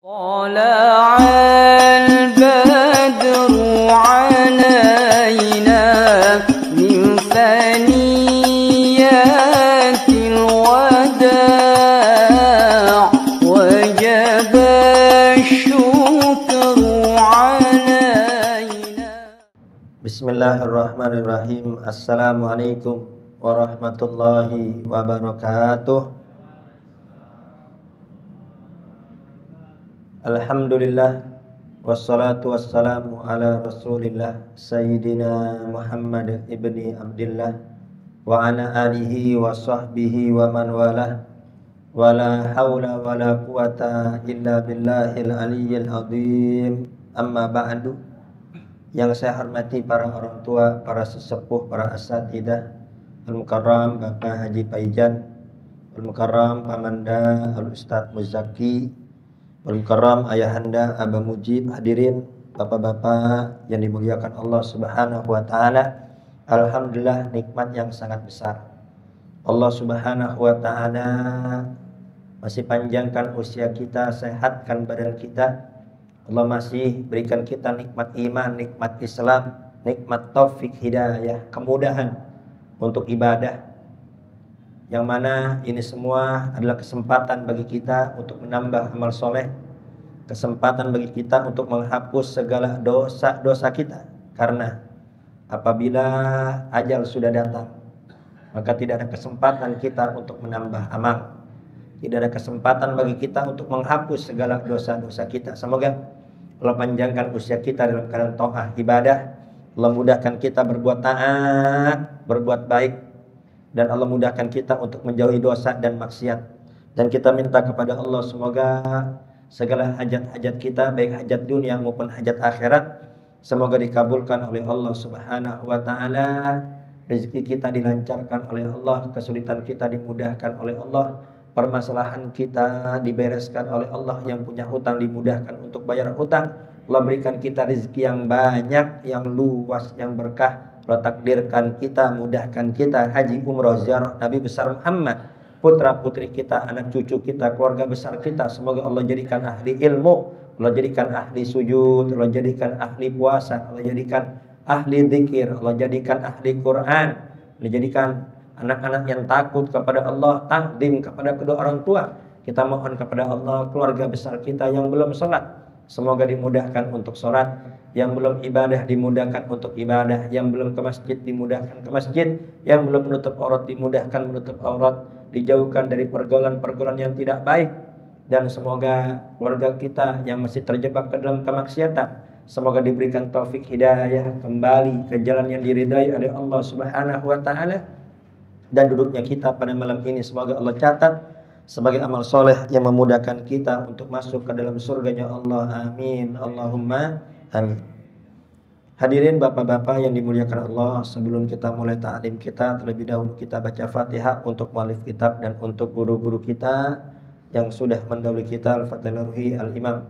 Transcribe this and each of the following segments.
طلع البدر علينا من ثنيات الوداع وجب الشكر علينا. Bismillahirrahmanirrahim. Assalamualaikum warahmatullahi wabarakatuh. Alhamdulillah, wassalatu wassalamu ala rasulillah Sayyidina Muhammad ibni Abdillah wa ala alihi wa sahbihi wa man walah. Wa la hawla wa la quwata illa billahil aliyyil azim. Amma ba'du. Yang saya hormati para orang tua, para sesepuh, para asatidah, Al-Mukarram Bapak Haji Paijan, Al-Mukarram Pamanda Al-Ustadz Muzaki, Al-Mukarram Ayahanda Abah Mujib, hadirin bapak-bapak yang dimuliakan Allah Subhanahu wa taala. Alhamdulillah, nikmat yang sangat besar. Allah Subhanahu wa taala masih panjangkan usia kita, sehatkan badan kita. Allah masih berikan kita nikmat iman, nikmat Islam, nikmat taufik hidayah, kemudahan untuk ibadah. Yang mana ini semua adalah kesempatan bagi kita untuk menambah amal soleh, kesempatan bagi kita untuk menghapus segala dosa-dosa kita. Karena apabila ajal sudah datang, maka tidak ada kesempatan kita untuk menambah amal. Tidak ada kesempatan bagi kita untuk menghapus segala dosa-dosa kita. Semoga Allah panjangkan usia kita dalam keadaan taat ibadah. Allah mudahkan kita berbuat taat, berbuat baik, dan Allah mudahkan kita untuk menjauhi dosa dan maksiat. Dan kita minta kepada Allah semoga segala hajat-hajat kita, baik hajat dunia maupun hajat akhirat, semoga dikabulkan oleh Allah Subhanahu wa taala. Rezeki kita dilancarkan oleh Allah, kesulitan kita dimudahkan oleh Allah, permasalahan kita dibereskan oleh Allah, yang punya hutang dimudahkan untuk bayar hutang. Allah berikan kita rezeki yang banyak, yang luas, yang berkah. Allah takdirkan kita, mudahkan kita haji umroh ziarah Nabi besar Muhammad, putra putri kita, anak cucu kita, keluarga besar kita. Semoga Allah jadikan ahli ilmu, Allah jadikan ahli sujud, Allah jadikan ahli puasa, Allah jadikan ahli zikir, Allah jadikan ahli Quran, Allah jadikan anak-anak yang takut kepada Allah, takdim kepada kedua orang tua. Kita mohon kepada Allah, keluarga besar kita yang belum sholat, semoga dimudahkan untuk sholat. Yang belum ibadah dimudahkan untuk ibadah. Yang belum ke masjid dimudahkan ke masjid. Yang belum menutup aurat dimudahkan menutup aurat. Dijauhkan dari pergaulan-pergaulan yang tidak baik. Dan semoga keluarga kita yang masih terjebak ke dalam kemaksiatan, semoga diberikan taufik hidayah kembali ke jalan yang diridai oleh Allah Subhanahu wa taala. Dan duduknya kita pada malam ini semoga Allah catat sebagai amal soleh yang memudahkan kita untuk masuk ke dalam surganya Allah. Amin. Allahumma amin. Hadirin bapak-bapak yang dimuliakan Allah, sebelum kita mulai ta'lim kita, terlebih dahulu kita baca Fatihah untuk muallif kitab dan untuk guru-guru kita yang sudah mendahului kita. Al-Fatihah Al-Imam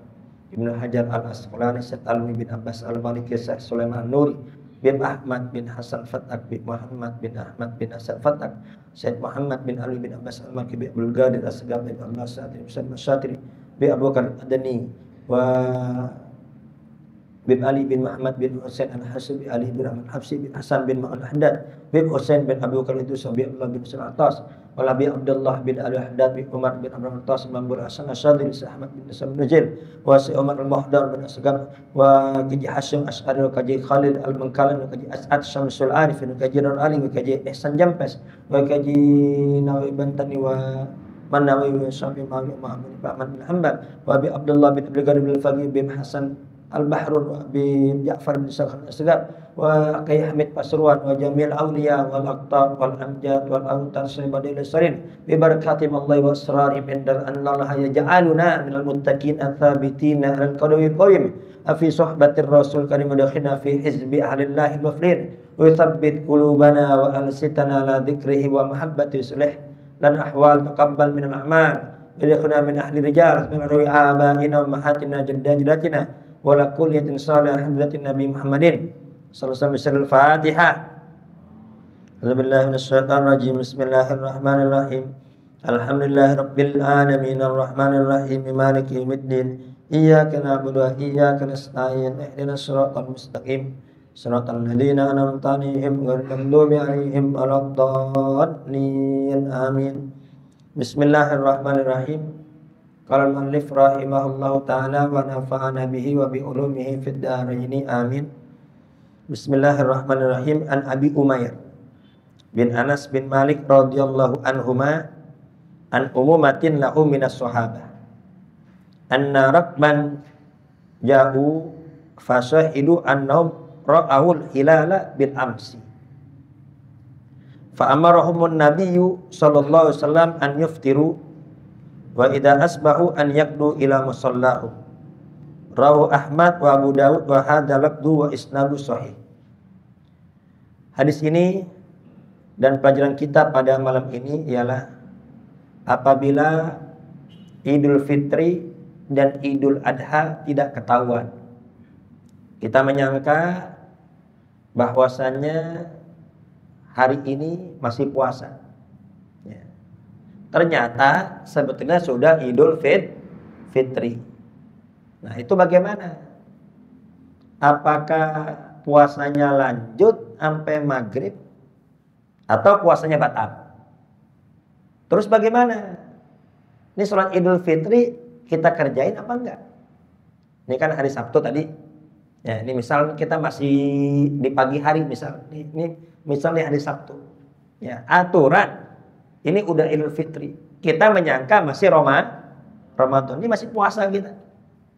Ibnu Hajar Al-Asqalani, Syekh Alwi bin Abbas Al-Maliki, Syekh Sulaiman Nuri bin Ahmad bin Hasan Fatak, bin Muhammad bin Ahmad bin Hasan Fatak, Syekh Muhammad bin Ali bin Abbas Al-Maliki, bin Abdul Qadir As-Segaf bin Allah Sa'adri Masyatri, bin Abu Bakar Adani, wa bin Ali bin Muhammad bin Husain Al-Hasibi, Ali bin Ahmad Hafsi bin Hasan bin Ma'al Haddad, bin Husain bin Abu Bakar itu bin Allah bin Sulaiman Atas, wala bin Abdullah bin Al-Haddad bin Umar bin Abraham Atas, Mambur Hasan Asyadri, Ahmad bin Nasam Najil, wa si Umar Al-Muhdar bin Asgab, wa Kaji Hasyim Asy'ari, wa Kaji Khalid Al-Munkalan, wa Kaji As'ad Syamsul Arif, wa Kaji Nur Ali, wa Kaji Ihsan Jampes, wa Kaji Nawawi Bantani, wa Manawi wa Syafi'i Muhammad bin Hanbal, wa bi Abdullah bin Abdul Qadir bin Al-Faqih bin Hasan Al-Bahrun, wa bin Ja'far bin Sakhar Al-Asghar, wa Qai Hamid Pasruan, wa Jamil Awliya wal Aqtab wal Amjad wal Awtar Sayyidil Sarin, bi barakatim Allah wa asrarihim indal annallaha yaj'aluna minal muttaqin atsabitina alal qawli qawim fi suhbatir rasul karim dakhina fi hizbi ahlillahi al-muflin wa yuthabbit qulubana wa alsitana ala dzikrihi wa mahabbati sulih lan ahwal taqabbal minal a'mal idkhulna min ahli rijal min rawi abaina wa mahatina jaddatina wala kulliyatin salih hadratin Nabi Muhammadin sallallahu alaihi wasallam. Fatihah. A'udzubillahi minasyaitonir rajim. Bismillahirrahmanirrahim. Alhamdulillahirabbil alamin arrahmanir rahim maliki yaumiddin Iyyaka na'budu wa iyyaka nasta'in. Ihdinas siratal mustaqim. Siratal ladzina an'amta 'alaihim ghairil maghdubi 'alaihim waladdallin. Amin. Bismillahirrahmanirrahim. Qala al-mu'allif rahimahullahu ta'ala wa nafa'ana bihi wa bi ulumihi fid dharain. Amin. Bismillahirrahmanirrahim. An Abi Umair bin Anas bin Malik radhiyallahu anhuma an umumatin lahu minas sahabah anna rakban ja'u fasahidu annahum ra'ahul hilala bil amsi fa amarahumun nabiyyu sallallahu alaihi wasallam an yuftiru wa idza asbahu an yaqdu ila musallahu. Rawahu Ahmad wa Abu Dawud wa hadza lafdhu wa isnadu sahih. Hadis ini dan pelajaran kita pada malam ini ialah apabila Idul Fitri dan Idul Adha tidak ketahuan, kita menyangka bahwasannya hari ini masih puasa. Ya. Ternyata sebetulnya sudah Idul Fitri. Nah, itu bagaimana? Apakah puasanya lanjut sampai maghrib atau puasanya batal? Terus bagaimana? Ini sholat Idul Fitri kita kerjain apa enggak? Ini kan hari Sabtu tadi. Ya, ini misal kita masih di pagi hari misal. Ini misalnya hari Sabtu. Ya, aturan ini udah Idul Fitri. Kita menyangka masih Ramadan. Ini masih puasa kita.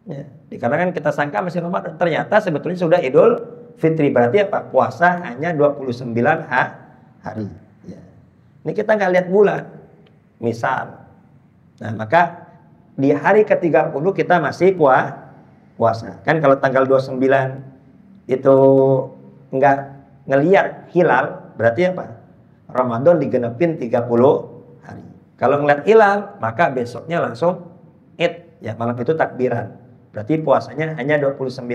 Ya, dikarenakan kita sangka masih Ramadan. Ternyata sebetulnya sudah Idul Fitri. Berarti apa? Puasa hanya 29 hari. Ya. Ini kita nggak lihat bulan. Misal. Nah, maka di hari ke-30 kita masih puasa. Kan kalau tanggal 29 itu nggak ngelihat hilal, berarti apa? Ramadan digenepin 30 hari. Kalau ngeliat hilal, maka besoknya langsung Id. Ya, malam itu takbiran. Berarti puasanya hanya 29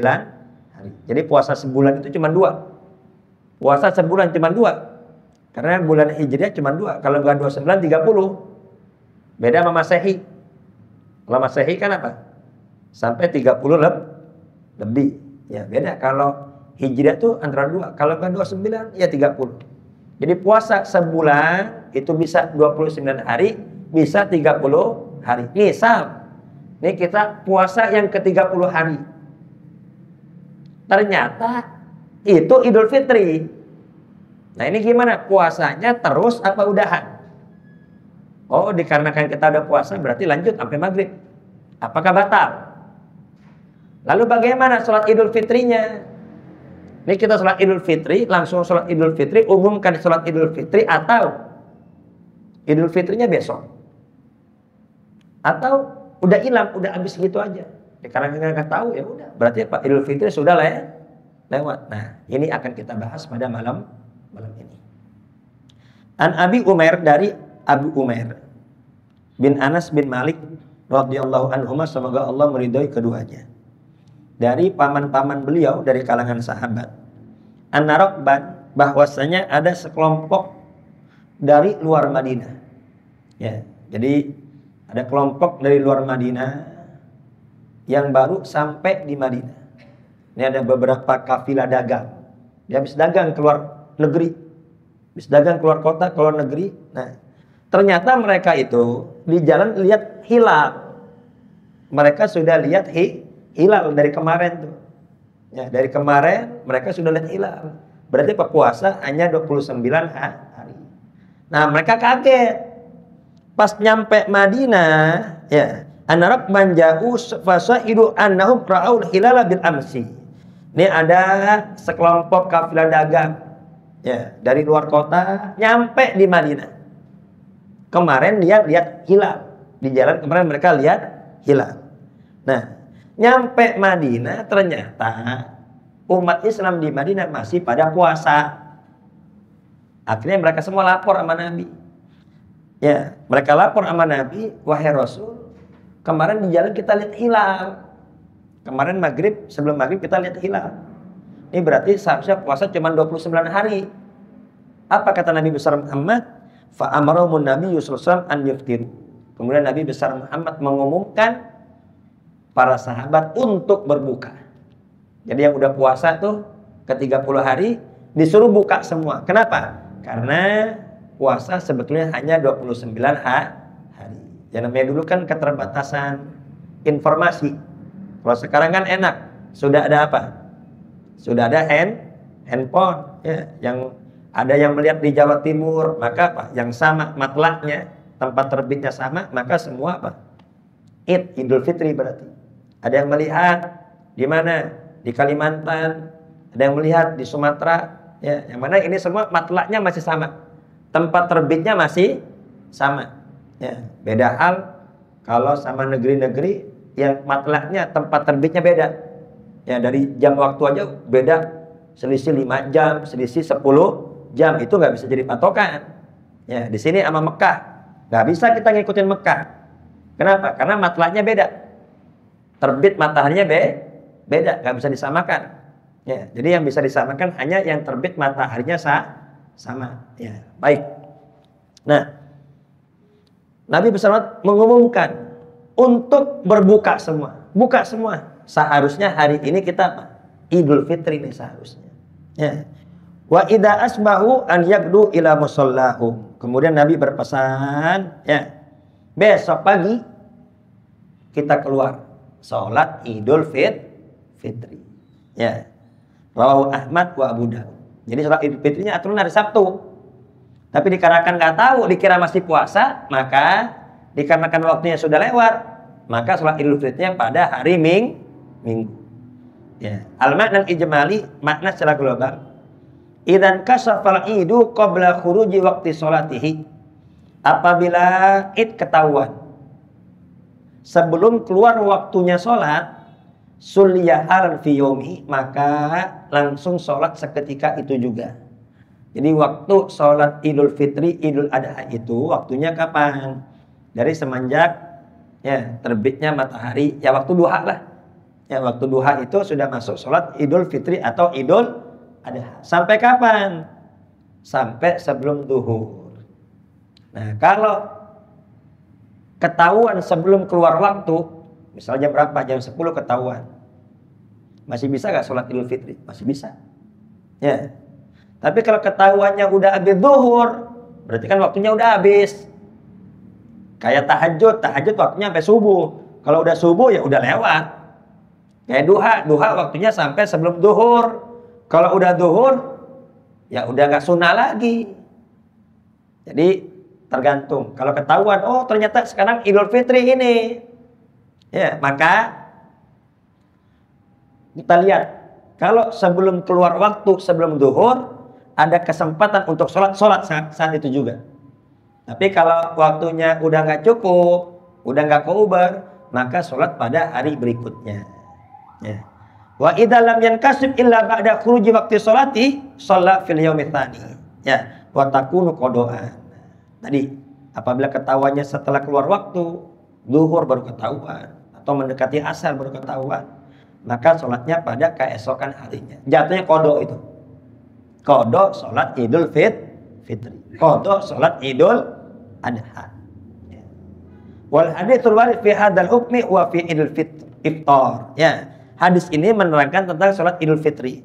hari. Jadi puasa sebulan itu cuma 2. Puasa sebulan cuma 2. Karena bulan Hijriah cuma 2. Kalau nggak 29, 30. Beda sama Masehi. Kalau Masehi kan apa? Sampai 30 lebih. Ya, beda. Kalau Hijriah tuh antara 2. Kalau kan 29 ya 30. Jadi puasa sebulan itu bisa 29 hari, bisa 30 hari. Misal, ini kita puasa yang ke-30 hari. Ternyata itu Idul Fitri. Nah, ini gimana? Puasanya terus apa udahan? Oh, dikarenakan kita udah puasa berarti lanjut sampai maghrib. Apakah batal? Lalu bagaimana sholat Idul Fitrinya? Ini kita sholat Idul Fitri, langsung sholat Idul Fitri, umumkan sholat Idul Fitri atau Idul Fitrinya besok? Atau udah hilang, udah habis gitu aja? Ya, karena nggak tahu ya udah. Berarti apa? Idul Fitri sudah lewat. Nah, ini akan kita bahas pada malam ini. An Abi Umair dari Abu Umair bin Anas bin Malik radhiyallahu anhuma, semoga Allah meridhai keduanya. Dari paman-paman beliau dari kalangan sahabat. An-Narakban, bahwasanya ada sekelompok dari luar Madinah. Ya, jadi ada kelompok dari luar Madinah yang baru sampai di Madinah. Ini ada beberapa kafilah dagang. Dia habis dagang keluar negeri. Habis dagang keluar kota, keluar negeri. Nah, ternyata mereka itu di jalan lihat hilal. Mereka sudah lihat hilal dari kemarin tuh. Ya, dari kemarin mereka sudah lihat hilal. Berarti apa? Puasa hanya 29 hari. Nah, mereka kaget. Pas nyampe Madinah, ya, an-Arab manja'u fasahidu annahum ra'aul hilala bil amsi. Ini ada sekelompok kafilah dagang, ya, dari luar kota nyampe di Madinah. Kemarin dia lihat hilal. Di jalan kemarin mereka lihat hilal. Nah, nyampe Madinah ternyata umat Islam di Madinah masih pada puasa. Akhirnya mereka semua lapor sama Nabi. Ya, mereka lapor sama Nabi, wahai Rasul, kemarin di jalan kita lihat hilal. Kemarin maghrib, sebelum maghrib kita lihat hilal. Ini berarti seharusnya puasa cuma 29 hari. Apa kata Nabi besar Muhammad? Fa'amarahumun Nabi sallallahu alaihi wasallam an yuftiru. Kemudian Nabi besar Muhammad mengumumkan para sahabat untuk berbuka. Jadi yang udah puasa tuh ke-30 hari disuruh buka semua. Kenapa? Karena puasa sebetulnya hanya 29 hari. Ya namanya dulu kan keterbatasan informasi. Kalau sekarang kan enak, sudah ada apa? Sudah ada handphone ya, yang ada yang melihat di Jawa Timur, maka apa? Yang sama matlaknya, tempat terbitnya sama, maka semua apa? Idul Fitri berarti. Ada yang melihat di mana? Di Kalimantan, ada yang melihat di Sumatera, ya, yang mana ini semua matlaknya masih sama. Tempat terbitnya masih sama. Ya, beda hal kalau sama negeri-negeri yang matlaknya tempat terbitnya beda. Ya, dari jam waktu aja beda, selisih 5 jam, selisih 10 jam, itu nggak bisa jadi patokan. Ya, di sini sama Mekah nggak bisa kita ngikutin Mekah. Kenapa? Karena matlaknya beda. Terbit mataharinya beda, nggak bisa disamakan. Ya, jadi yang bisa disamakan hanya yang terbit mataharinya sama. Ya, baik. Nah, Nabi bersama mengumumkan untuk berbuka semua, buka semua. Seharusnya hari ini kita apa? Idul Fitri nih seharusnya. Ya. Wa idza asbahu an yaqdu ila musallahum. Kemudian Nabi berpesan, ya, besok pagi kita keluar sholat Idul Fitri. Ya. Rawahu Ahmad wa Abu Dawud. Jadi sholat Idul Fitrinya aturan hari Sabtu. Tapi dikarenakan nggak tahu, dikira masih puasa, maka dikarenakan waktunya sudah lewat, maka sholat Idul Fitrinya pada hari Minggu. Ya. Al-makna ijmali, makna secara global. Idzan kasafal idu qabla khuruji waqti sholatihi. Apabila id ketahuan sebelum keluar waktunya sholat, sulyahalan fi yomi, maka langsung sholat seketika itu juga. Jadi waktu sholat Idul Fitri, Idul Adha itu waktunya kapan? Dari semenjak ya terbitnya matahari, ya waktu duha lah. Ya waktu duha itu sudah masuk sholat Idul Fitri atau Idul Adha. Sampai kapan? Sampai sebelum duhur. Nah, kalau ketahuan sebelum keluar waktu, misalnya jam berapa? Jam 10 ketahuan. Masih bisa gak sholat Idul Fitri? Masih bisa. Ya. Tapi kalau ketahuannya udah habis duhur, berarti kan waktunya udah habis. Kayak tahajud waktunya sampai subuh. Kalau udah subuh ya udah lewat. Kayak duha waktunya sampai sebelum duhur. Kalau udah duhur, ya udah gak sunnah lagi. Jadi tergantung. Kalau ketahuan, oh ternyata sekarang Idul Fitri ini, ya maka kita lihat. Kalau sebelum keluar waktu, sebelum duhur, ada kesempatan untuk sholat saat itu juga. Tapi kalau waktunya udah nggak cukup, udah nggak keubar, maka sholat pada hari berikutnya. Ya. Wa idza lam yankasib illa ba'da khuruji waqti sholati, shalla fil yaumi tsani. Ya, wa takunu qada'an. Tadi apabila ketahuannya setelah keluar waktu, zuhur baru ketahuan atau mendekati asar baru ketahuan, maka sholatnya pada keesokan harinya. Jatuhnya qada itu. Qada sholat Idul Fitri. Qada sholat Idul Adha. Wal haditsul warid fi hadzal hukmi wa fi Idul Iftar. Ya. Hadis ini menerangkan tentang sholat Idul Fitri.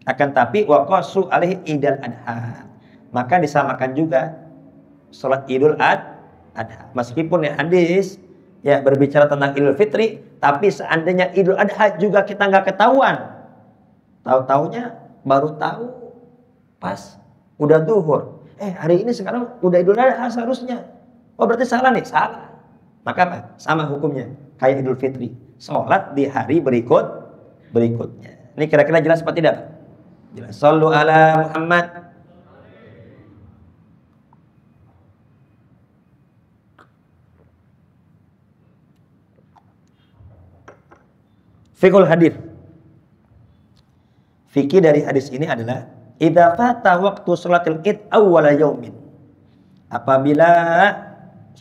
Akan tapi wa qasu alaihi Idul Adha. Maka disamakan juga sholat Idul Adha. Meskipun ya hadis ya berbicara tentang Idul Fitri, tapi seandainya Idul Adha juga kita nggak ketahuan, tahu-taunya baru tahu pas udah duhur. Hari ini sekarang udah Idul Adha seharusnya. Oh berarti salah nih, salah. Maka apa? Sama hukumnya kayak Idul Fitri. Sholat di hari berikutnya. Ini kira-kira jelas apa tidak? Jelas. Shallu ala Muhammad. Fiqhul hadis. Fikih dari hadis ini adalah idza fata waqtu sholatil id awwala yaumin. Apabila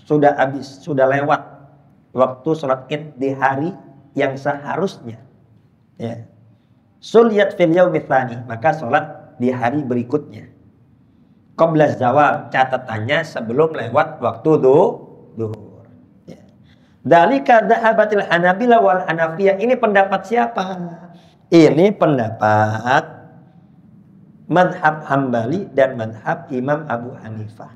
sudah habis, sudah lewat waktu sholat id di hari yang seharusnya, ya, sulyat fil yaumi tsani, maka sholat di hari berikutnya. Qabla zawal, catatannya sebelum lewat waktu duhur. Ya. Dzalika dhahabatil Hanabilah wal Hanafiyah. Ini pendapat siapa? Ini pendapat madhab Hambali dan madhab Imam Abu Hanifah.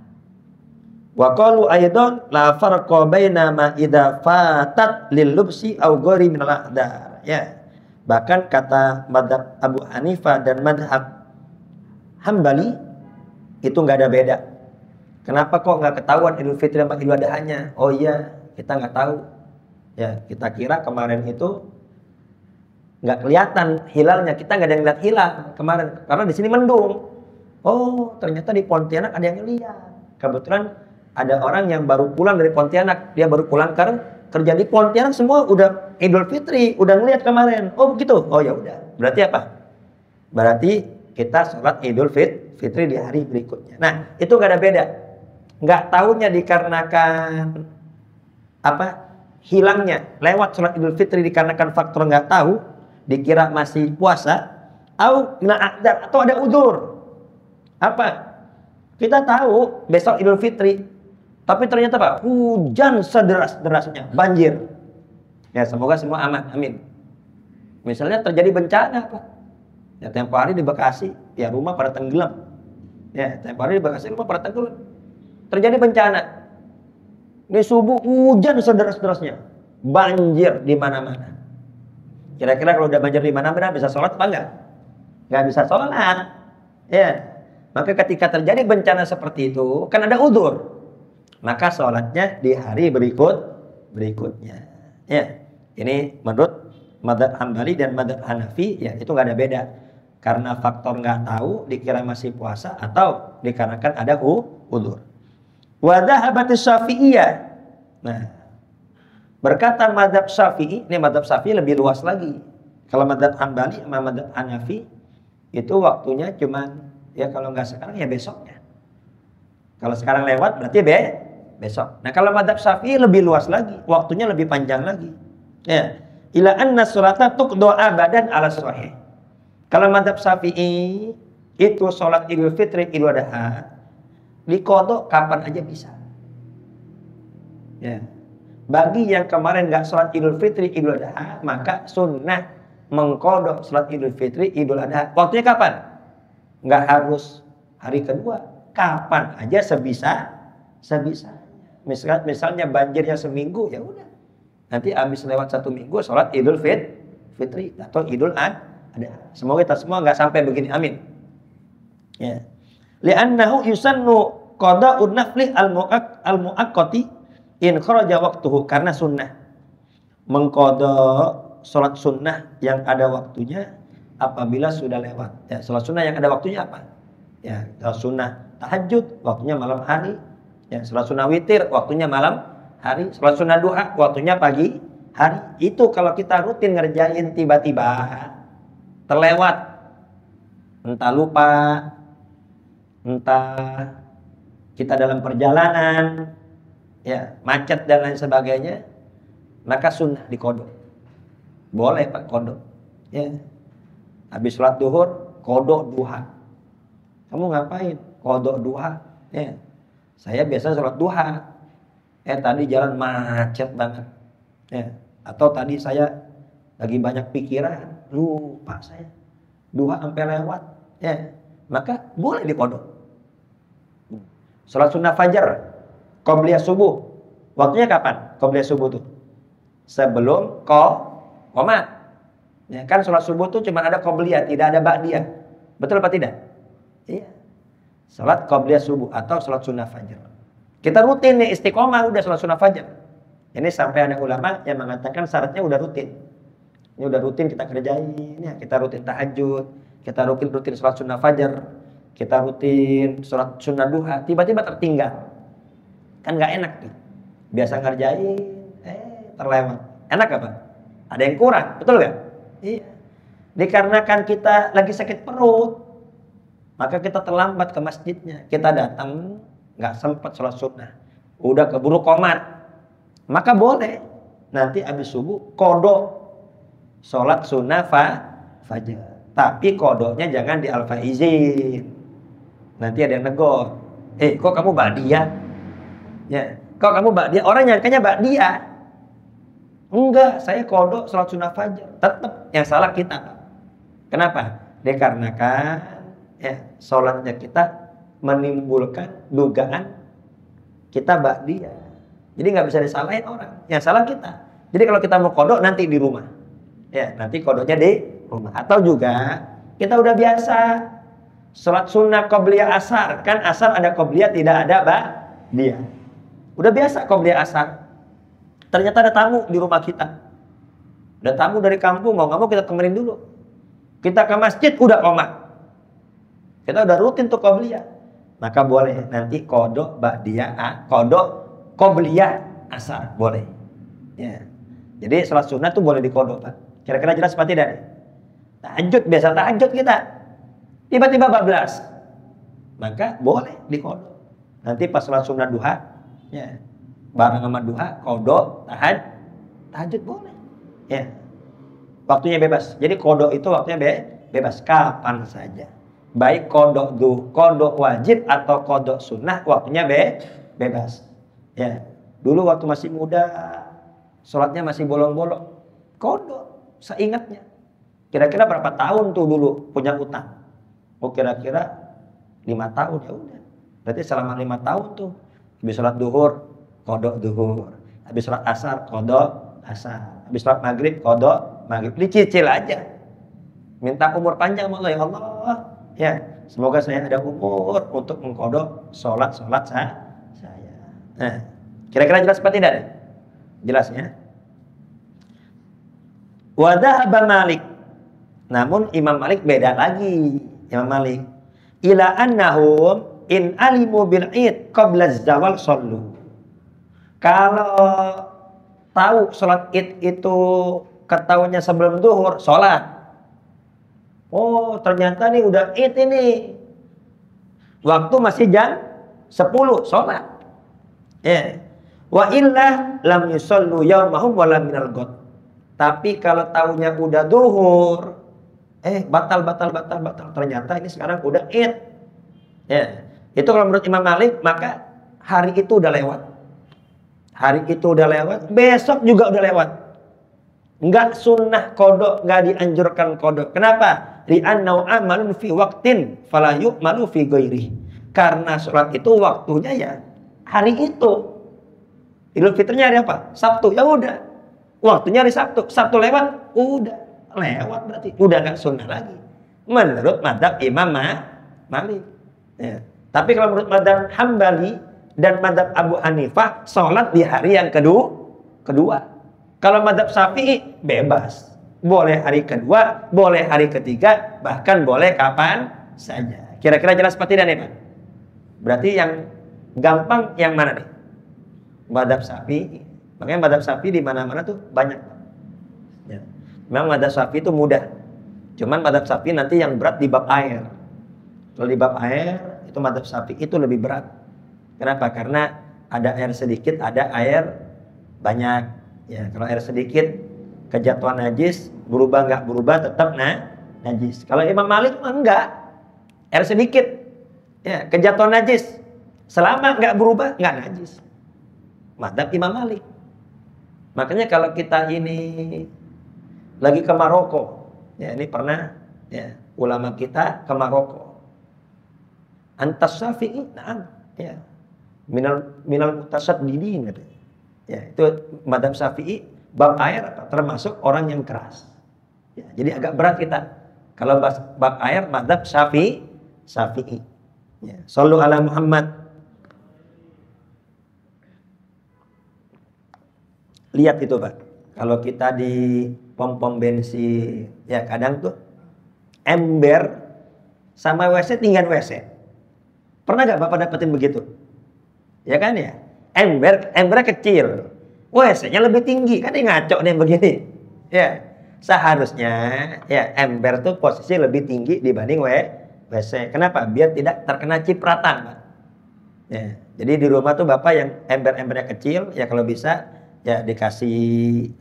Wa qalu aidan la farqa baina ma idza fatat lil lubsi aw ghari min al a'dar. Ya. Bahkan kata madhab Abu Hanifah dan madhab Hambali itu nggak ada beda. Kenapa kok nggak ketahuan Idul Fitri sama Idul Adhanya? Oh iya, kita nggak tahu. Ya, kita kira kemarin itu nggak kelihatan hilalnya. Kita nggak ada yang lihat hilal kemarin karena di sini mendung. Oh, ternyata di Pontianak ada yang lihat. Kebetulan ada orang yang baru pulang dari Pontianak. Dia baru pulang kerja di Pontianak, semua udah Idul Fitri, udah ngelihat kemarin. Oh begitu. Oh ya udah. Berarti apa? Berarti kita sholat Idul Fitri di hari berikutnya. Nah, itu nggak ada beda. Nggak tahunya dikarenakan apa? Hilangnya lewat sholat Idul Fitri dikarenakan faktor nggak tahu, dikira masih puasa, atau ada udzur. Apa? Kita tahu besok Idul Fitri, tapi ternyata Pak, hujan sederas-derasnya, banjir. Ya, semoga semua aman, amin. Misalnya terjadi bencana Pak. Ya, tempo hari di Bekasi, ya rumah pada tenggelam. Ya, tempo hari di Bekasi rumah pada tenggelam. Terjadi bencana. Ini subuh hujan sederas-derasnya, banjir di mana-mana. Kira-kira kalau udah banjir di mana-mana bisa sholat apa enggak? Enggak bisa sholat. Ya. Maka ketika terjadi bencana seperti itu, kan ada udzur. Maka sholatnya di hari berikutnya. Ya. Ini menurut madzhab Hambali dan madzhab Hanafi, ya itu nggak ada beda. Karena faktor nggak tahu, dikira masih puasa, atau dikarenakan ada udzur. Wa dhahabatis Syafi'iyah. Nah, berkata madzhab Syafi'i, ini madzhab Syafi'i lebih luas lagi. Kalau madzhab Hambali sama madzhab Hanafi itu waktunya cuman ya kalau nggak sekarang ya besoknya. Kalau sekarang lewat berarti besok. Nah, kalau madzhab Syafi'i lebih luas lagi, waktunya lebih panjang lagi. Ya, ila anna sholata tuqda abadan ala sahih. Kalau madzhab Syafi'i itu sholat Idul Fitri, Idul Adha dikodok kapan aja bisa. Ya. Bagi yang kemarin nggak sholat Idul Fitri, Idul Adha, maka sunnah mengkodok sholat Idul Fitri, Idul Adha. Waktunya kapan? Nggak harus hari kedua, kapan aja sebisa. Misalnya banjirnya seminggu, ya udah. Nanti habis lewat 1 minggu sholat Idul Fitri atau Idul Adha. Semoga kita semua nggak sampai begini, amin. Ya. Li'annahu yusannu qada'un nafli al-mu'aqqati in kharaja waqtuhu, karena sunnah mengqada salat sunnah yang ada waktunya apabila sudah lewat. Ya, salat sunnah yang ada waktunya apa? Ya, salat sunnah tahajud waktunya malam hari. Ya, salat sunnah witir waktunya malam hari. Salat sunnah duha waktunya pagi hari. Itu kalau kita rutin ngerjain tiba-tiba terlewat, entah lupa, entah kita dalam perjalanan, ya macet dan lain sebagainya, maka sunnah dikodok. Boleh Pak kodok. Ya, habis sholat duhur kodok duha. Kamu ngapain? Kodok duha. Ya, saya biasa sholat duha. Tadi jalan macet banget. Ya, atau tadi saya lagi banyak pikiran, lupa saya. Duha sampai lewat. Ya, maka boleh dikodok. Sholat sunnah fajar, qobliyah subuh, waktunya kapan? Qobliyah subuh tuh sebelum qomat. Ya kan, sholat subuh tuh cuma ada qobliyah, tidak ada ba'diyah. Betul apa tidak? Iya. Sholat qobliyah subuh atau sholat sunnah fajar. Kita rutin nih istiqomah udah sholat sunnah fajar. Ini sampai ada ulama yang mengatakan syaratnya udah rutin. Ini udah rutin kita kerjain, ya kita rutin tahajud, kita rutin sholat sunnah fajar. Kita rutin sholat sunnah duha, tiba-tiba tertinggal, kan nggak enak tuh. Biasa ngerjain, terlewat. Enak apa? Ada yang kurang, betul nggak? Iya. Dikarenakan kita lagi sakit perut, maka kita terlambat ke masjidnya. Kita datang nggak sempat sholat sunnah, udah keburu qomat, maka boleh nanti habis subuh kodok sholat sunnah fajar. Tapi kodoknya jangan di al-faizin. Nanti ada yang negor. Kok kamu ba'diyah? Ya, kok kamu ba'diyah? Orang nyangkanya ba'diyah. Enggak, saya kodok sholat sunnah fajar. Tetap yang salah kita, Pak. Kenapa? Dikarenakan ya sholatnya kita menimbulkan dugaan kita ba'diyah. Jadi nggak bisa disalahin orang. Yang salah kita. Jadi kalau kita mau kodok nanti di rumah. Ya, nanti kodoknya di rumah. Atau juga kita udah biasa sholat sunnah qobliyah asar. Kan asar ada qobliyah, tidak ada ba'diyah. Udah biasa qobliyah asar. Ternyata ada tamu di rumah kita. Ada tamu dari kampung, mau nggak mau kita temenin dulu. Kita ke masjid, udah qomat. Kita udah rutin tuh qobliyah. Maka boleh nanti kodok ba'diyah, kodok qobliyah asar. Boleh. Ya. Jadi sholat sunnah tuh boleh dikodok, Pak. Kira-kira jelas apa tidak? Tahajud, biasa tahajud kita. Tiba-tiba bablas. Maka boleh dikodok. Nanti pas sholat sunnah duha, ya, bareng sama duha, kodok, tahajud boleh. Ya. Waktunya bebas. Jadi kodok itu waktunya bebas. Kapan saja. Baik kodok kodok wajib atau kodok sunnah, waktunya bebas. Ya. Dulu waktu masih muda, sholatnya masih bolong-bolong. Kodok, seingatnya. Kira-kira berapa tahun tuh dulu punya utang? Oh kira-kira 5 tahun, ya udah. Berarti selama 5 tahun tuh. Habis sholat duhur, kodok duhur. Habis sholat asar, kodok asar. Habis sholat maghrib, kodok maghrib. Dicicil aja. Minta umur panjang sama Allah, ya Allah. Ya, semoga saya ada umur untuk mengkodok sholat-sholat saya. Nah, kira-kira jelas apa tidak? Jelas ya. Wa dhahaba Malik. Namun Imam Malik beda lagi. Imam Malik ila annahum in alimu bil id qabla zawal shallu. Kalau tahu sholat id itu ketahuannya sebelum zuhur, sholat. Oh ternyata nih udah id ini. Waktu masih jam 10, sholat. Ya. Wa illa lam yusallu yaumahum wala minal ghad. Tapi kalau tahunya udah zuhur, batal. Ternyata ini sekarang udah id. Ya. Itu kalau menurut Imam Malik, maka hari itu udah lewat. Hari itu udah lewat, besok juga udah lewat. Enggak sunnah kodok, enggak dianjurkan kodok. Kenapa? Li'annau amalun fi waqtin fala yu'malu fi ghairihi. Karena sholat itu waktunya ya hari itu. Idul Fitrinya hari apa? Sabtu. Ya udah. Waktunya hari Sabtu. Sabtu lewat, udah lewat berarti. Udah enggak sunnah lagi. Menurut madzhab Imam Malik. Ya. Tapi kalau menurut madzhab Hambali dan madzhab Abu Hanifah, sholat di hari yang kedua. Kalau madzhab Syafi'i bebas. Boleh hari kedua, boleh hari ketiga, bahkan boleh kapan saja. Kira-kira jelas seperti ini, Pak? Berarti yang gampang yang mana nih? Madzhab Syafi'i. Makanya madzhab Syafi'i di mana-mana tuh banyak. Ya. Memang madzhab Syafi'i itu mudah. Cuman madzhab Syafi'i nanti yang berat di bab air. Kalau di bab air itu madzhab Syafi'i itu lebih berat. Kenapa? Karena ada air sedikit, ada air banyak. Ya, kalau air sedikit kejatuhan najis, berubah nggak berubah tetap najis. Kalau Imam Malik enggak, air sedikit, ya kejatuhan najis, selama nggak berubah nggak najis. Madzhab Imam Malik. Makanya kalau kita ini lagi ke Maroko, ya ini pernah, ya ulama kita ke Maroko. Antas Syafi'i, ya minal mutasaddidin, ya itu madzhab Syafi'i. Bab air termasuk orang yang keras. Ya, jadi agak berat kita. Kalau bab air madzhab Syafi'i. Ya, shallu ala Muhammad. Lihat itu, Pak. Kalau kita di pom-pom bensin, ya kadang tuh ember sama WC tinggal WC. Pernah nggak Bapak dapetin begitu? Ya kan ya? Embernya kecil. WC-nya lebih tinggi, kan ini ngaco nih begini. Ya, seharusnya ya ember tuh posisi lebih tinggi dibanding WC. Kenapa? Biar tidak terkena cipratan, Pak. Ya, jadi di rumah tuh Bapak yang ember-embernya kecil, ya kalau bisa ya dikasih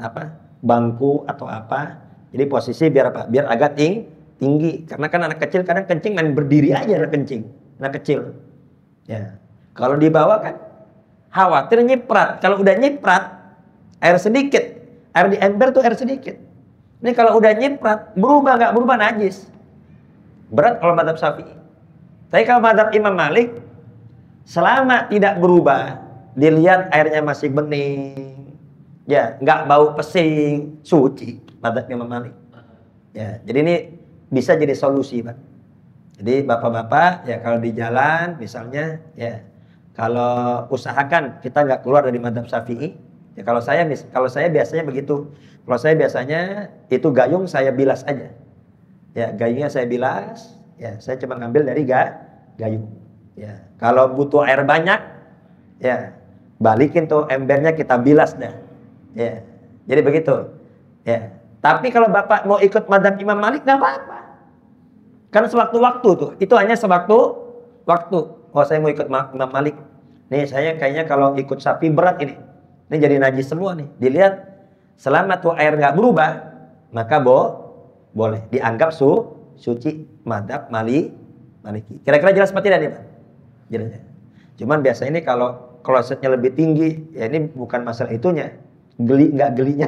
bangku atau apa. Jadi posisi biar apa? Biar agak tinggi. Karena kan anak kecil kadang kencing main berdiri aja anak kecil. Ya. Kalau di bawah kan khawatir nyiprat. Kalau udah nyiprat air sedikit, Air di ember tuh air sedikit. Ini kalau udah nyiprat, berubah nggak berubah najis. Berat kalau mazhab Syafi'i. Tapi kalau mazhab Imam Malik, selama tidak berubah, dilihat airnya masih bening, ya nggak bau pesing, suci. Mazhab Imam Malik. Ya, jadi ini bisa jadi solusi, Pak. Jadi bapak-bapak ya kalau di jalan misalnya ya kalau usahakan kita nggak keluar dari mazhab Syafi'i. Ya kalau saya biasanya begitu. Kalau saya biasanya itu gayung saya bilas aja. Ya gayungnya saya bilas. Ya saya cuma ngambil dari gayung. Ya kalau butuh air banyak, ya balikin tuh embernya kita bilas dah. Ya jadi begitu. Ya tapi kalau bapak mau ikut mazhab Imam Malik nggak apa-apa. Kan sewaktu-waktu tuh, itu hanya sewaktu-waktu. Oh saya mau ikut Imam Malik. Nih saya kayaknya kalau ikut sapi berat ini. Ini jadi najis semua nih. Dilihat selama tuh air nggak berubah, maka boleh dianggap suci mazhab Maliki. Kira-kira jelas seperti ini Pak? Jelas. Cuman biasa ini kalau klosetnya lebih tinggi, ya ini bukan masalah itunya. Geli nggak gelinya.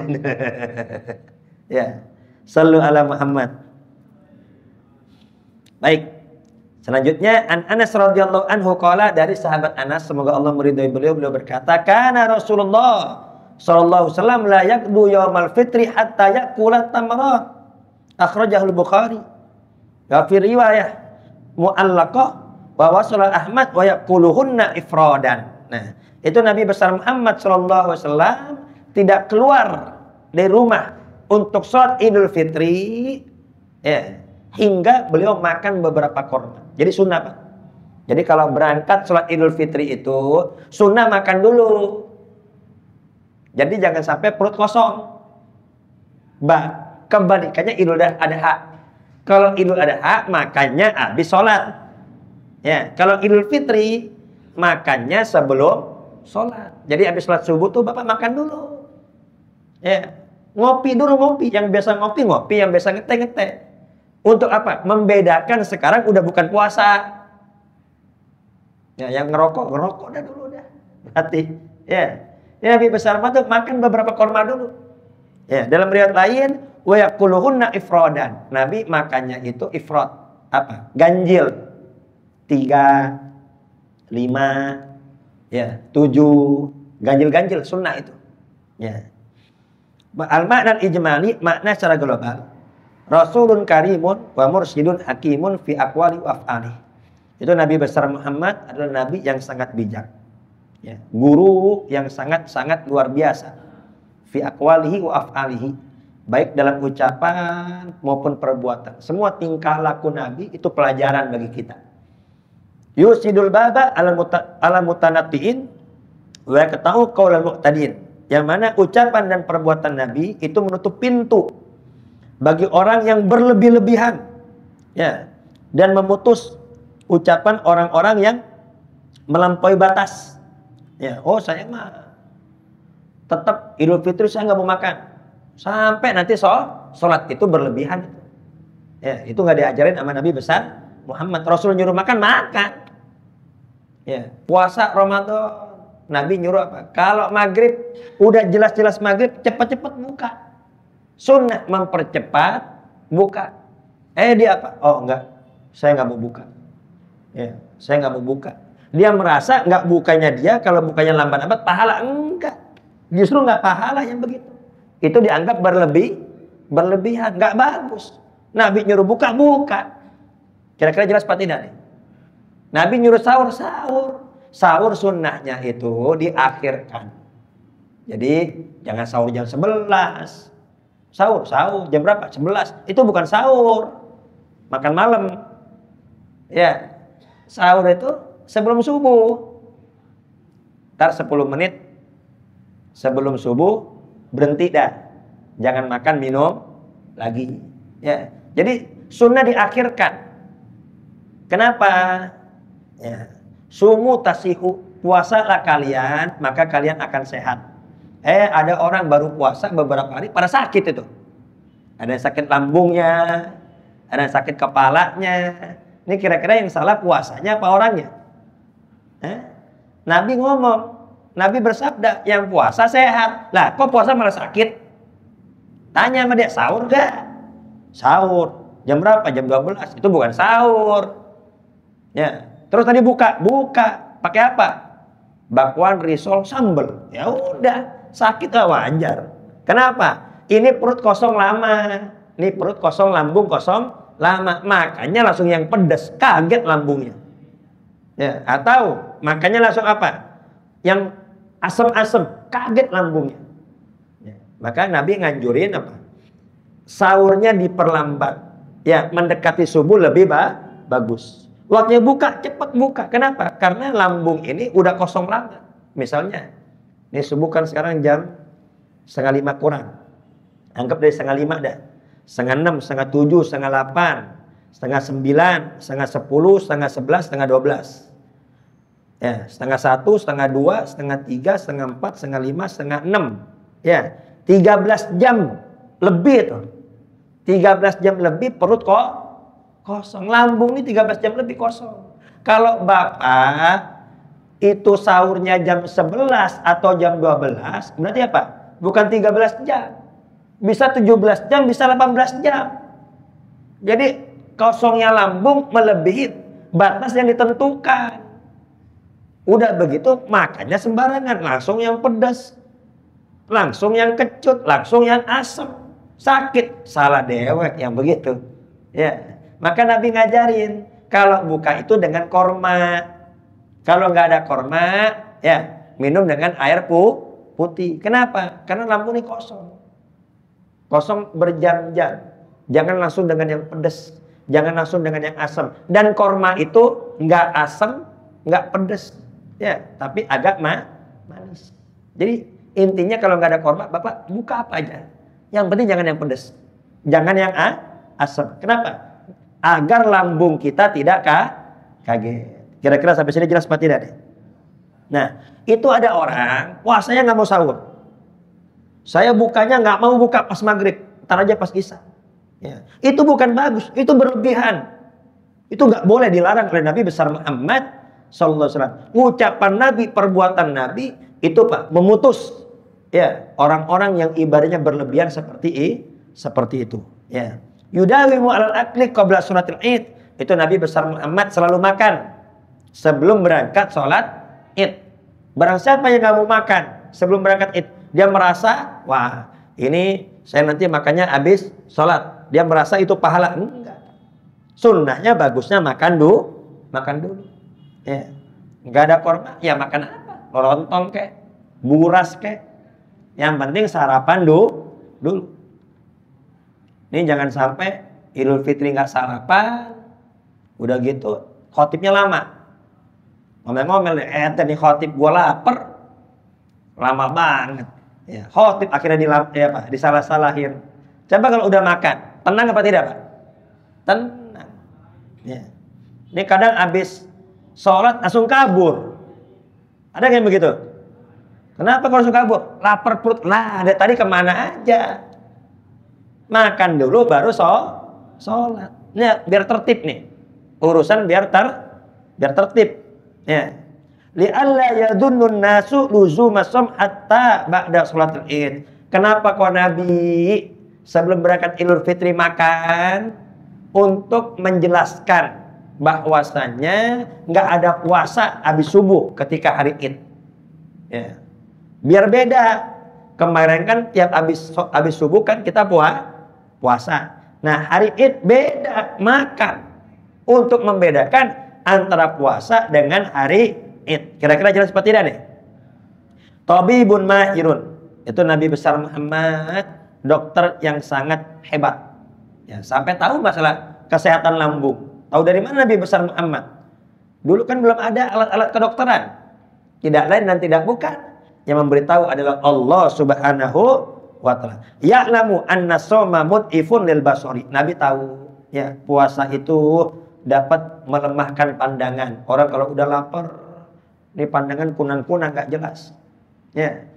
Ya. Sallu ala Muhammad. Baik. Selanjutnya Anas radhiyallahu anhu qala, dari sahabat Anas semoga Allah meridhai beliau berkata, kana Rasulullah sallallahu alaihi wasallam la yaqdu yaumal fitri hatta yaqula tamrat. Akhrajahul Bukhari. Wa fi riwayah mu'allaqah wa wasala Ahmad wa yaquluhunna ifradan. Nah, itu Nabi besar Muhammad sallallahu alaihi wasallam tidak keluar dari rumah untuk sholat Idul Fitri ya hingga beliau makan beberapa korma. Jadi sunnah Pak. Jadi kalau berangkat sholat Idul Fitri itu sunnah makan dulu. Jadi jangan sampai perut kosong. Kebalikannya Idul Adha. Kalau Idul Adha makannya habis sholat. Ya, kalau Idul Fitri makannya sebelum sholat. Jadi habis sholat subuh tuh Bapak makan dulu. Ya, ngopi dulu ngopi. Yang biasa ngopi, yang biasa ngeteh. Untuk apa? Membedakan sekarang udah bukan puasa. Ya, yang ngerokok dah dulu dah. Hati. Ya. Ya, Nabi besar tuh makan beberapa korma dulu. Ya, dalam riwayat lain, wa yaquluhunna ifradan. Nabi makannya itu ifrad. Apa? Ganjil. 3, 5, ya, 7. Ganjil-ganjil sunnah itu. Ya. Al-makna al-ijmali, makna secara global. Rasulun karimun wa mursyidun hakimun fi aqwali wa af'ali. Itu Nabi besar Muhammad adalah Nabi yang sangat bijak. Ya, guru yang sangat-sangat luar biasa. Fi aqwalihi wa af'alihi. Baik dalam ucapan maupun perbuatan. Semua tingkah laku Nabi itu pelajaran bagi kita. Yusidul baba ala mutanatti'in wa yaqta'u qaulal mu'tadin. Yang mana ucapan dan perbuatan Nabi itu menutup pintu bagi orang yang berlebih-lebihan, ya, dan memutus ucapan orang-orang yang melampaui batas. Ya, oh saya mah tetap Idul Fitri saya nggak mau makan sampai nanti sholat itu berlebihan. Ya, itu nggak diajarin sama Nabi besar Muhammad. Rasul nyuruh makan. Ya, puasa Ramadan Nabi nyuruh apa? Kalau maghrib udah jelas-jelas maghrib cepat-cepat buka. Sunnah mempercepat buka. Dia apa? Oh enggak, saya nggak mau buka. Ya, saya nggak mau buka. Dia merasa nggak bukanya dia kalau bukanya lambat-lambat pahala. Enggak, justru nggak pahala yang begitu. Itu dianggap berlebihan, nggak bagus. Nabi nyuruh buka. Kira-kira jelas apa tidak nih? Nabi nyuruh sahur sunnahnya itu diakhirkan. Jadi jangan sahur jam 11. Sahur jam berapa? 11. Itu bukan sahur. Makan malam. Ya. Sahur itu sebelum subuh. Ntar 10 menit sebelum subuh berhenti dah. Jangan makan minum lagi. Ya. Jadi sunnah diakhirkan. Kenapa? Ya. Sumu tasihu, puasalah kalian, maka kalian akan sehat. Ada orang baru puasa beberapa hari pada sakit itu. Ada yang sakit lambungnya, ada yang sakit kepalanya. Ini kira-kira yang salah puasanya apa orangnya? Nabi ngomong, Nabi bersabda, yang puasa sehat. Lah, kok puasa malah sakit? Tanya sama dia, sahur gak? Sahur. Jam berapa? Jam 12. Itu bukan sahur. Ya. Terus tadi buka. Pakai apa? Bakwan, risol, sambal. Ya udah, sakit lah wajar. Kenapa? Ini perut kosong lama. Ini perut kosong, lambung kosong lama. Makanya langsung yang pedas, kaget lambungnya. Ya, atau makanya langsung apa? Yang asam-asam, kaget lambungnya. Ya, maka Nabi nganjurin apa? Sahurnya diperlambat. Ya, mendekati subuh lebih bagus. Waktunya buka, cepat buka. Kenapa? Karena lambung ini udah kosong lama. Misalnya, ini subuh kan sekarang jam 5:30 kurang. Anggap dari 5:30 dah. 5:30, 6:30, 7, 7:30, 8:30, 9, 9:30, 10, 11, 12. Ya, 1:30, 2:30, 3:30, 4:30, 5:30, 5:30. Ya, 13 jam lebih itu. 13 jam lebih perut kok kosong. Lambung ini 13 jam lebih kosong. Kalau Bapak itu sahurnya jam 11 atau jam 12, berarti apa? Bukan 13 jam. Bisa 17 jam, bisa 18 jam. Jadi kosongnya lambung melebihi batas yang ditentukan. Udah begitu makanya sembarangan. Langsung yang pedas, langsung yang kecut, langsung yang asam. Sakit, salah dewek yang begitu. Ya, maka Nabi ngajarin kalau buka itu dengan korma. Kalau nggak ada korma, ya minum dengan air putih. Kenapa? Karena lambung ini kosong. Kosong berjam-jam. Jangan langsung dengan yang pedas, jangan langsung dengan yang asam. Dan korma itu nggak asam, nggak pedas, ya, tapi agak manis. Jadi intinya kalau nggak ada korma, Bapak buka apa aja. Yang penting jangan yang pedas, jangan yang asam. Kenapa? Agar lambung kita tidak kaget. Kira-kira sampai sini jelas apa tidak deh? Nah, itu ada orang puasanya nggak mau sahur. Saya bukanya nggak mau buka pas maghrib, ntar aja pas isya. Ya. Itu bukan bagus, itu berlebihan. Itu nggak boleh, dilarang oleh Nabi besar Muhammad sallallahu alaihi wasallam. Ucapan Nabi, perbuatan Nabi itu Pak memutus ya orang-orang yang ibadahnya berlebihan seperti itu. Ya. Yudawimu alal akli qabla sholatil Id. Itu Nabi besar Muhammad selalu makan sebelum berangkat sholat Id. Barang siapa yang nggak mau makan sebelum berangkat Id, dia merasa, wah ini saya nanti makannya habis sholat. Dia merasa itu pahala. Enggak. Sunnahnya bagusnya makan dulu. Ya. Nggak ada korma, ya makan apa? Lontong kek, buras kek. Yang penting sarapan dulu. Ini jangan sampai Idul Fitri nggak sarapan. Udah gitu khotibnya lama. Ngomel-ngomel, nih khotib gua lapar. Lama banget. Ya, khotib akhirnya disalah-salahin. Coba kalau udah makan, tenang apa tidak Pak? Tenang. Ya. Ini kadang habis sholat langsung kabur. Ada yang begitu? Kenapa kalau langsung kabur? Lapar perut. Nah, dari tadi kemana aja? Makan dulu baru sholat. Ya, biar tertib nih. Urusan biar tertib. Ya. Li'alla yadunnun nasu luzuma shom hatta ba'da sholatil Id. Kenapa kok Nabi sebelum berangkat Idul Fitri makan? Untuk menjelaskan bahwasannya nggak ada puasa habis subuh ketika hari Id. Ya. Biar beda. Kemarin kan tiap habis subuh kan kita puasa. Nah, hari Id beda makan. Untuk membedakan antara puasa dengan hari Id. Kira-kira jelas seperti tidak nih? Tabibun mahirun. Itu Nabi besar Muhammad, dokter yang sangat hebat. Ya, sampai tahu masalah kesehatan lambung. Tahu dari mana Nabi besar Muhammad? Dulu kan belum ada alat-alat kedokteran. Tidak lain dan tidak bukan. Yang memberitahu adalah Allah Subhanahu wa ta'ala. Ya'lamu anna shoma mud'ifun lil basari. Nabi tahu ya, puasa itu dapat melemahkan pandangan. Orang kalau udah lapar, ini pandangan kunang-kunang nggak jelas. Ya.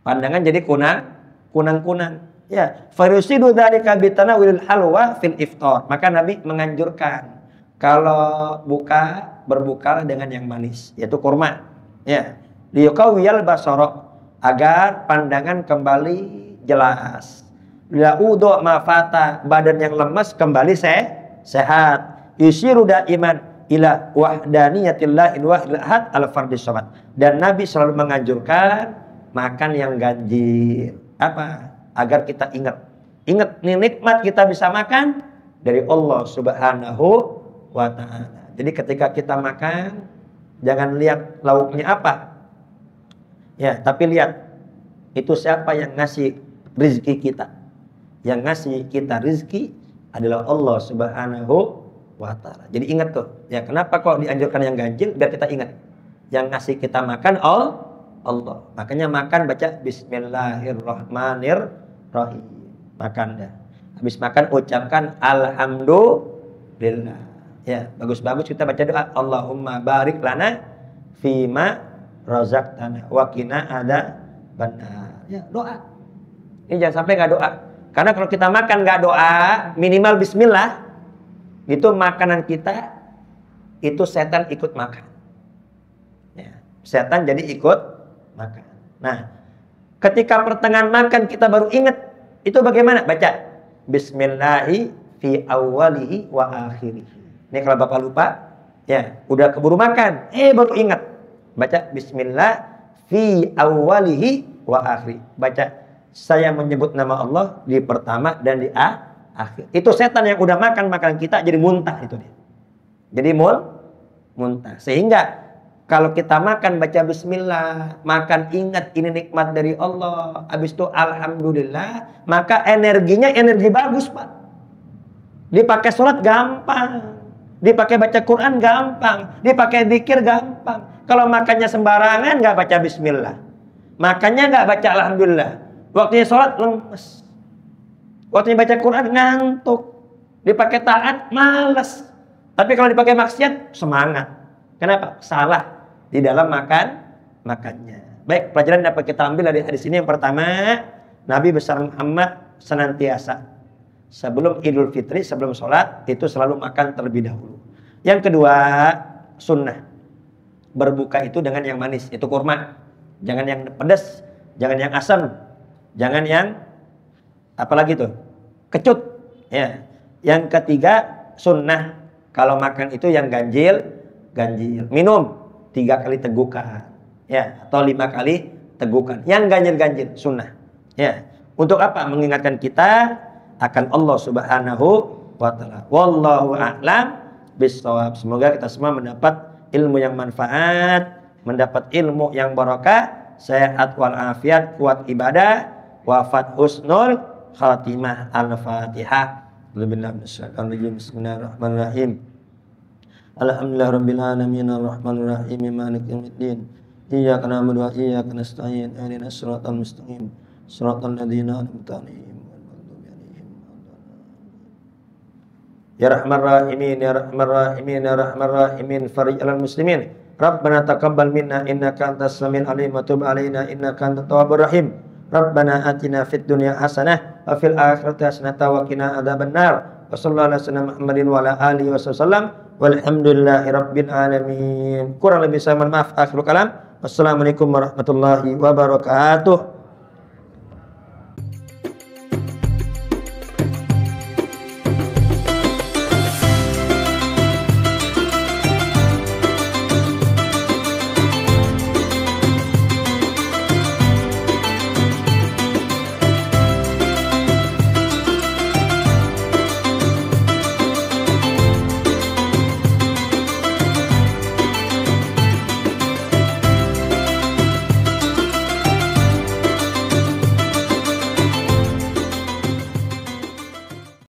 Pandangan jadi kunang-kunang. Ya, farusidu dzalika bitanawilil halwa fil iftar. Maka Nabi menganjurkan kalau berbuka dengan yang manis, yaitu kurma. Ya. Liyuqawwiyal basara, agar pandangan kembali jelas. Ya'udu mafata, badan yang lemas kembali sehat. Yusiru daiman ila wahdaniyatillahil wahidil ahad al-fardis samad. Dan Nabi selalu menganjurkan makan yang ganjil. Apa? Agar kita ingat nih nikmat kita bisa makan dari Allah Subhanahu wa ta'ala. Jadi ketika kita makan, jangan lihat lauknya apa. Ya, tapi lihat itu siapa yang ngasih rizki kita. Yang ngasih kita rizki adalah Allah Subhanahu wa ta'ala. Jadi ingat tuh, ya kenapa kok dianjurkan yang ganjil? Biar kita ingat. Yang ngasih kita makan Allah. Makanya makan baca Bismillahirrahmanirrahim. Makan dah. Habis makan ucapkan alhamdulillah. Ya, bagus-bagus kita baca doa. Allahumma barik lana fima razaqtana wa qina adzabannar. Ya, doa. Ini jangan sampai nggak doa. Karena kalau kita makan nggak doa, minimal bismillah, itu makanan kita, itu setan ikut makan. Ya, setan jadi ikut makan. Nah, ketika pertengahan makan kita baru ingat, itu bagaimana? Baca Bismillahi fi awwalihi wa akhirihi. Ini kalau Bapak lupa, ya udah keburu makan, baru ingat. Baca Bismillah fi awwalihi wa akhiri. Baca saya menyebut nama Allah di pertama dan di akhir. Itu setan yang udah makan makanan kita jadi muntah itu dia. Jadi muntah. Sehingga kalau kita makan baca bismillah, makan ingat ini nikmat dari Allah, habis itu alhamdulillah, maka energinya energi bagus, Pak. Dipakai sholat gampang, dipakai baca Quran gampang, dipakai zikir gampang. Kalau makannya sembarangan nggak baca bismillah, makannya nggak baca alhamdulillah, waktunya sholat lemes, waktunya baca Quran ngantuk, dipakai taat malas. Tapi kalau dipakai maksiat semangat. Kenapa? Salah di dalam makannya. Baik, pelajaran dapat kita ambil dari hadis ini. Yang pertama, Nabi besar Muhammad senantiasa sebelum Idul Fitri, sebelum sholat, itu selalu makan terlebih dahulu. Yang kedua, sunnah berbuka itu dengan yang manis, itu kurma. Jangan yang pedas, jangan yang asam, jangan yang apalagi tuh, kecut. Ya. Yang ketiga, sunnah kalau makan itu yang ganjil. Minum 3 kali tegukan, ya, atau 5 kali tegukan. Yang ganjil sunnah. Ya. Untuk apa? Mengingatkan kita akan Allah Subhanahu wa ta'ala. Wallahu a'lam bishawab. Semoga kita semua mendapat ilmu yang manfaat, mendapat ilmu yang barokah, sehat walafiat, kuat ibadah, wafat husnul khatimah. Al-Fatihah. Bismillahirrahmanirrahim. Alhamdulillah rabbil alamin arrahmanir rahim maliki yaumiddin. Iyyaka na'budu wa iyyaka nasta'in. Ihdinas siratal mustaqim. Siratal ladzina an'amta 'alaihim. Ya Rahman Rahimin, ya Rahman Rahimin, ya Rahman Rahimin, farij 'alal muslimin. Rabbana taqabbal minna innaka antas samiul alim wa tub 'alaina innaka antat tawwabur rahim. Rabbana atina fid dunya hasanah wa fil akhirati hasanah wa qina adzabannar. Wa sallallahu alaihi wasallam Muhammadin wa ala alihi wasallam. Walhamdulillahi rabbil alamin. Kurang lebih saya mohon maaf. Akhirul kalam. Wassalamualaikum warahmatullahi wabarakatuh.